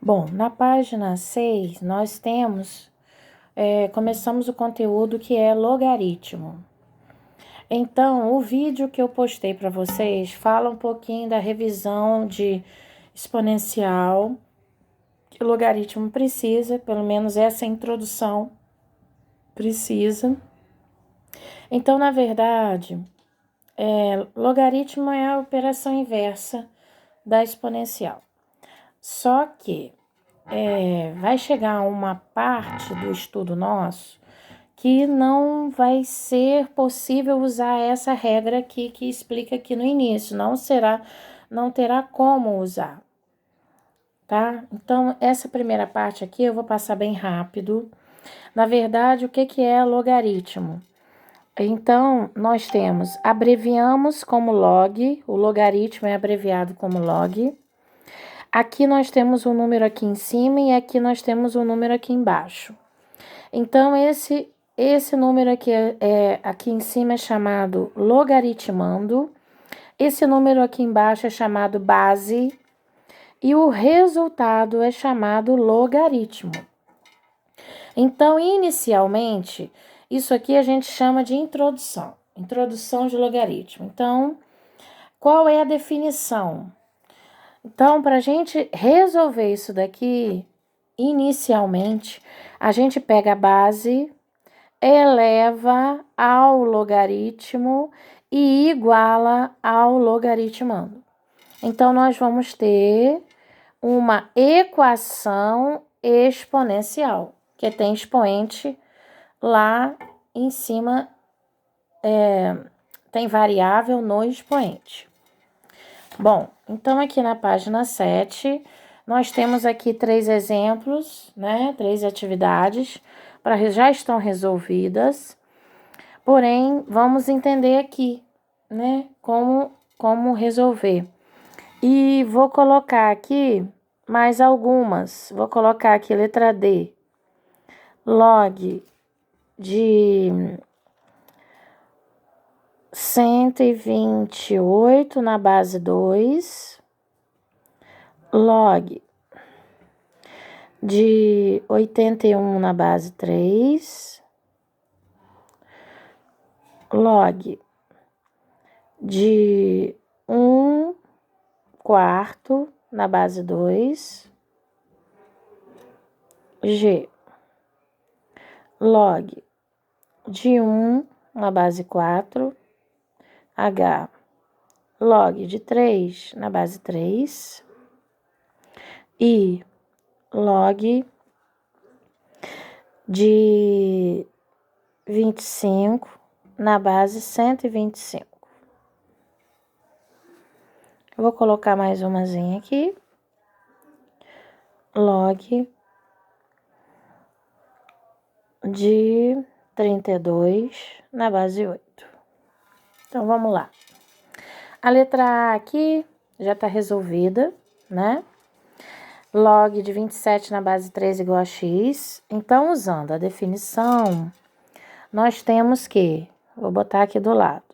Bom, na página 6, nós temos, começamos o conteúdo que é logaritmo. Então, o vídeo que eu postei para vocês fala um pouquinho da revisão de exponencial, que o logaritmo precisa, pelo menos essa introdução precisa. Então, na verdade, logaritmo é a operação inversa da exponencial. Só que vai chegar uma parte do estudo nosso que não vai ser possível usar essa regra aqui que explica aqui no início, não terá como usar, tá? Então, essa primeira parte aqui eu vou passar bem rápido. Na verdade, o que é logaritmo? Então, nós abreviamos como log, o logaritmo é abreviado como log. Aqui nós temos um número aqui em cima e aqui nós temos um número aqui embaixo. Então, esse número aqui, aqui em cima é chamado logaritmando, esse número aqui embaixo é chamado base e o resultado é chamado logaritmo. Então, inicialmente, isso aqui a gente chama de introdução de logaritmo. Então, qual é a definição? Então, para a gente resolver isso daqui, inicialmente, a gente pega a base, eleva ao logaritmo e iguala ao logaritmando. Então, nós vamos ter uma equação exponencial, que tem expoente lá em cima, tem variável no expoente. Bom, então aqui na página 7, nós temos aqui 3 exemplos, né? 3 atividades já estão resolvidas. Porém, vamos entender aqui, né? Como resolver. E vou colocar aqui mais algumas. Vou colocar aqui letra D. Log de 128 na base 2, log de 81 na base 3, log de 1/4 na base 2, G, log de 1 na base 4, H, log de 3 na base 3, I, log de 25 na base 125. Eu vou colocar mais umazinha aqui. Log de 32 na base 8. Então, vamos lá. A letra A aqui já está resolvida, né? Log de 27 na base 3 igual a x. Então, usando a definição, nós temos que, vou botar aqui do lado,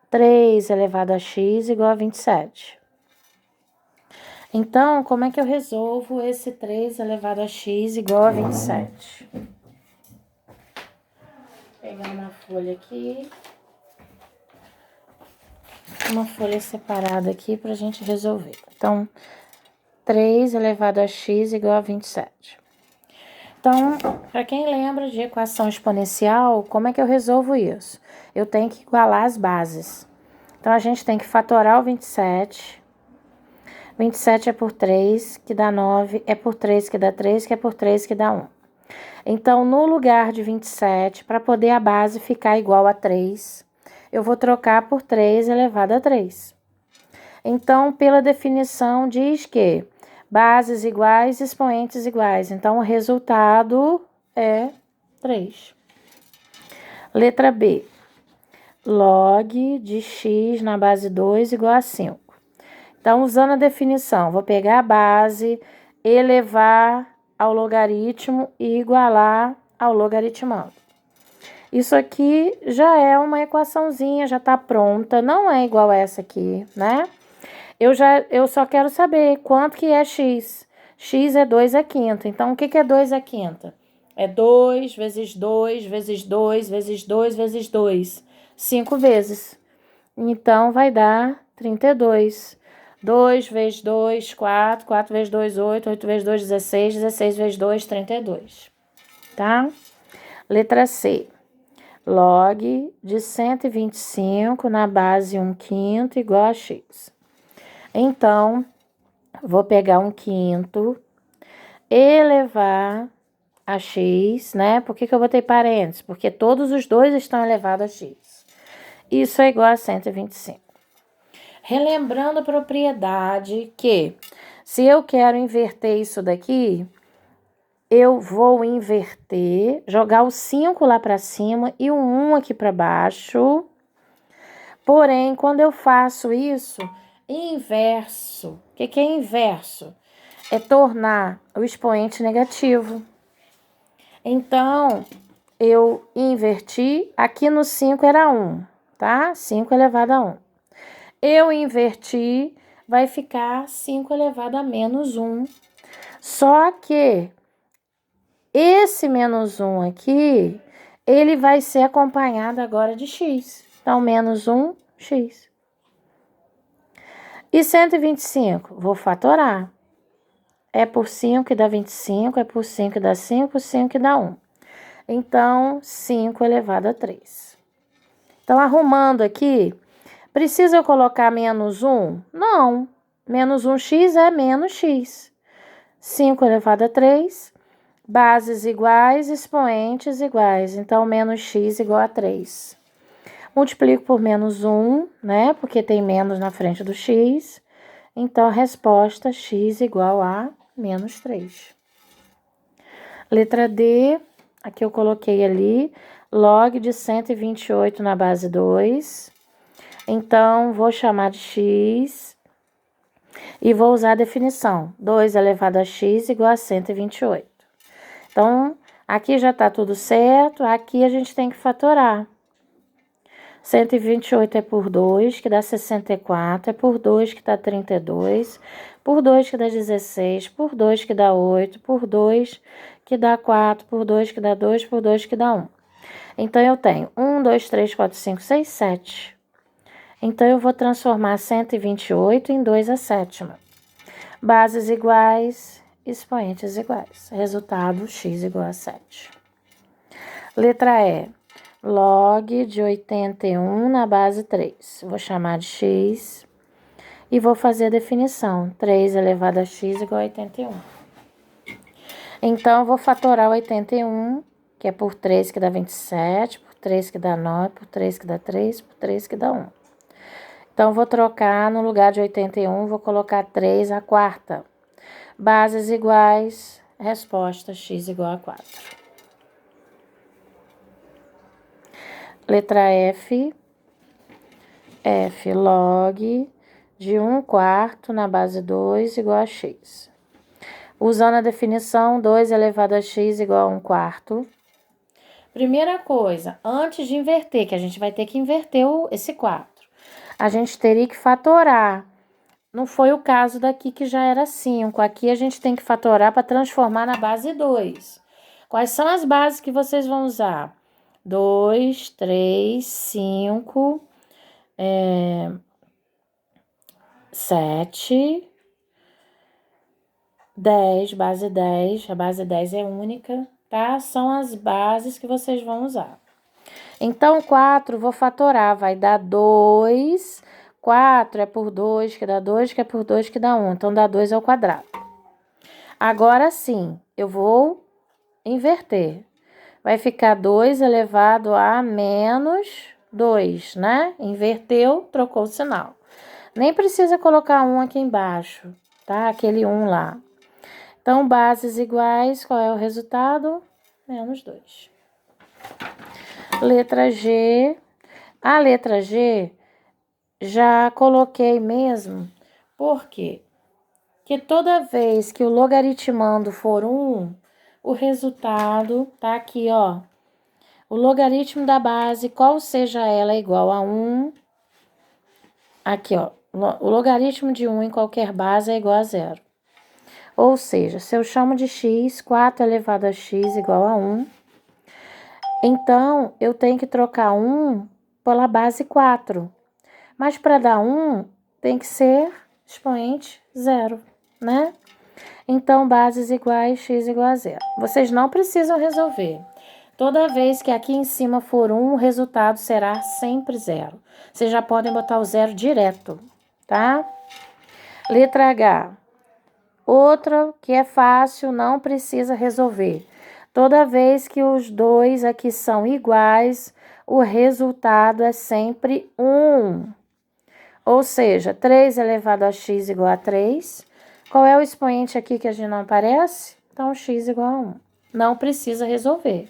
3 elevado a x igual a 27. Então, como é que eu resolvo esse 3 elevado a x igual a 27? Vou pegar uma folha aqui. Uma folha separada aqui para a gente resolver. Então, 3 elevado a x igual a 27. Então, para quem lembra de equação exponencial, como é que eu resolvo isso? Eu tenho que igualar as bases. Então, a gente tem que fatorar o 27. 27 é por 3, que dá 9, é por 3, que dá 3, que é por 3, que dá 1. Então, no lugar de 27, para poder a base ficar igual a 3, eu vou trocar por 3 elevado a 3. Então, pela definição, diz que bases iguais, expoentes iguais. Então, o resultado é 3. Letra B. Log de x na base 2 igual a 5. Então, usando a definição, vou pegar a base, elevar ao logaritmo e igualar ao logaritmando. Isso aqui já é uma equaçãozinha, já está pronta, não é igual essa aqui, né? Eu só quero saber quanto que é x. x é 2 à quinta. Então, o que é 2 à quinta? É 2 vezes 2 vezes 2 vezes 2 vezes 2. 5 vezes. Então, vai dar 32. 2 vezes 2, 4. 4 vezes 2, 8. 8 vezes 2, 16. 16 vezes 2, 32. Tá? Letra C. Log de 125 na base 1/5 igual a x. Então, vou pegar 1/5, elevar a x, né? Por que eu botei parênteses? Porque todos os dois estão elevados a x. Isso é igual a 125. Relembrando a propriedade que, se eu quero inverter isso daqui, eu vou inverter, jogar o 5 lá para cima e o 1 aqui para baixo. Porém, quando eu faço isso, inverso. O que é inverso? É tornar o expoente negativo. Então, eu inverti, aqui no 5 era 1, tá? 5 elevado a 1. Eu inverti, vai ficar 5 elevado a menos 1. Só que esse menos 1 aqui, ele vai ser acompanhado agora de x. Então, menos 1, x. E 125? Vou fatorar. É por 5 que dá 25, é por 5 que dá 5, por 5 que dá 1. Então, 5 elevado a 3. Então, arrumando aqui, precisa eu colocar menos 1? Não. Menos 1x é menos x. 5 elevado a 3. Bases iguais, expoentes iguais. Então, menos x igual a 3. Multiplico por menos 1, né? Porque tem menos na frente do x. Então, a resposta x igual a menos 3. Letra D, aqui eu coloquei ali, log de 128 na base 2. Então, vou chamar de x e vou usar a definição. 2 elevado a x igual a 128. Então, aqui já está tudo certo, aqui a gente tem que fatorar. 128 é por 2, que dá 64, é por 2 que dá 32, por 2 que dá 16, por 2 que dá 8, por 2 que dá 4, por 2 que dá 2, por 2 que dá 1. Então, eu tenho 1, 2, 3, 4, 5, 6, 7. Então, eu vou transformar 128 em 2 à sétima. Bases iguais, expoentes iguais. Resultado, x igual a 7. Letra E. Log de 81 na base 3. Vou chamar de x e vou fazer a definição. 3 elevado a x igual a 81. Então, eu vou fatorar 81, que é por 3 que dá 27, por 3 que dá 9, por 3 que dá 3, por 3 que dá 1. Então, vou trocar, no lugar de 81, vou colocar 3 à quarta. Bases iguais, resposta x igual a 4. Letra F. F log de 1/4 na base 2 igual a x. Usando a definição, 2 elevado a x igual a 1/4. Primeira coisa, antes de inverter, que a gente vai ter que inverter esse 4, a gente teria que fatorar. Não foi o caso daqui que já era 5. Aqui a gente tem que fatorar para transformar na base 2. Quais são as bases que vocês vão usar? 2, 3, 5, 7, 10, base 10. A base 10 é única, tá? São as bases que vocês vão usar. Então, 4, vou fatorar, vai dar 2. 4 é por 2, que dá 2, que é por 2, que dá 1. Então, dá 2 ao quadrado. Agora sim, eu vou inverter. Vai ficar 2 elevado a menos 2, né? Inverteu, trocou o sinal. Nem precisa colocar 1 aqui embaixo, tá? Aquele 1 lá. Então, bases iguais, qual é o resultado? Menos 2. Letra G. A letra G já coloquei mesmo. Por quê? Porque toda vez que o logaritmando for 1, o resultado tá aqui, ó. O logaritmo da base, qual seja ela, é igual a 1. Aqui, ó. O logaritmo de 1 em qualquer base é igual a 0. Ou seja, se eu chamo de x, 4 elevado a x igual a 1, então eu tenho que trocar 1 pela base 4. Mas para dar 1, tem que ser expoente 0, né? Então, bases iguais, x igual a 0. Vocês não precisam resolver. Toda vez que aqui em cima for 1, o resultado será sempre 0. Vocês já podem botar o 0 direto, tá? Letra H. Outra que é fácil, não precisa resolver. Toda vez que os dois aqui são iguais, o resultado é sempre 1. Ou seja, 3 elevado a x igual a 3. Qual é o expoente aqui que a gente não aparece? Então, x igual a 1. Não precisa resolver,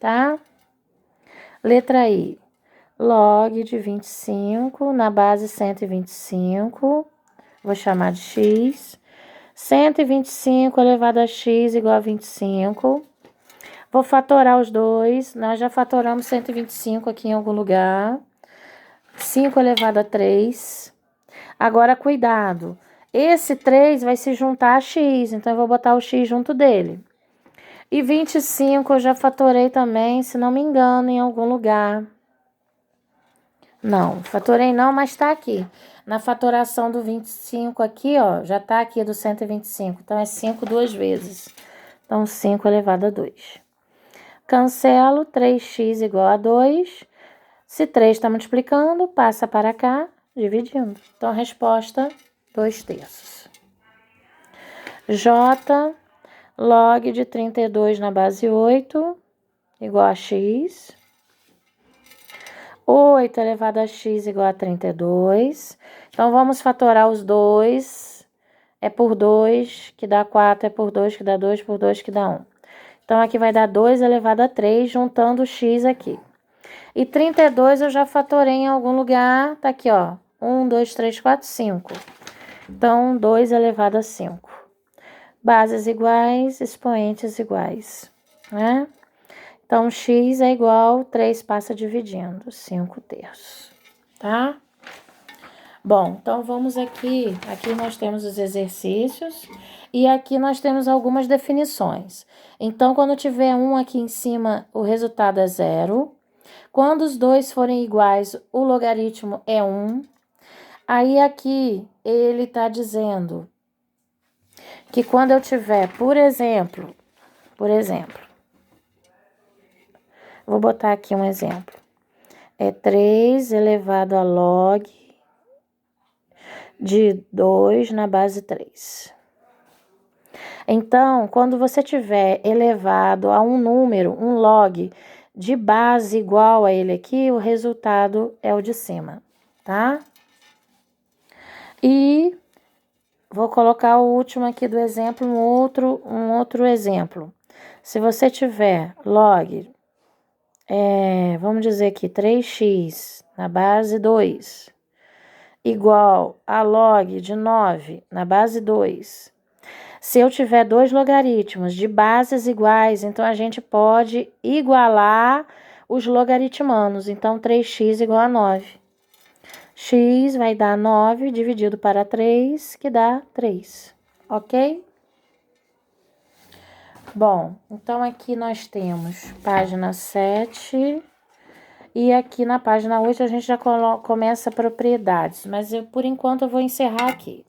tá? Letra I. Log de 25 na base 125. Vou chamar de x. 125 elevado a x igual a 25. Vou fatorar os dois. Nós já fatoramos 125 aqui em algum lugar. 5 elevado a 3. Agora, cuidado. Esse 3 vai se juntar a x, então eu vou botar o x junto dele. E 25 eu já fatorei também, se não me engano, em algum lugar. Não, fatorei não, mas tá aqui. Na fatoração do 25 aqui, ó, já tá aqui do 125. Então, é 5 duas vezes. Então, 5 elevado a 2. Cancelo, 3x igual a 2. Se 3 está multiplicando, passa para cá, dividindo. Então, a resposta, 2/3. J, log de 32 na base 8, igual a x. 8 elevado a x igual a 32. Então, vamos fatorar os dois. É por 2, que dá 4, é por 2, que dá 2, por 2, que dá 1. Então, aqui vai dar 2 elevado a 3, juntando o x aqui. E 32 eu já fatorei em algum lugar, tá aqui, ó. 1, 2, 3, 4, 5. Então, 2 elevado a 5. Bases iguais, expoentes iguais, né? Então, x é igual, 3 passa dividindo, 5/3, tá? Bom, então vamos aqui. Aqui nós temos os exercícios e aqui nós temos algumas definições. Então, quando tiver 1 aqui em cima, o resultado é 0. Quando os dois forem iguais, o logaritmo é 1. Aí aqui ele está dizendo que quando eu tiver, por exemplo, vou botar aqui um exemplo. É 3 elevado a log de 2 na base 3. Então, quando você tiver elevado a um número, um log de base igual a ele aqui, o resultado é o de cima, tá? E vou colocar o último aqui do exemplo, um outro exemplo. Se você tiver log, vamos dizer aqui, 3x na base 2, igual a log de 9 na base 2. Se eu tiver dois logaritmos de bases iguais, então a gente pode igualar os logaritmanos. Então, 3x igual a 9. X vai dar 9 dividido para 3, que dá 3, ok? Bom, então aqui nós temos página 7 e aqui na página 8 a gente já começa propriedades, mas por enquanto eu vou encerrar aqui.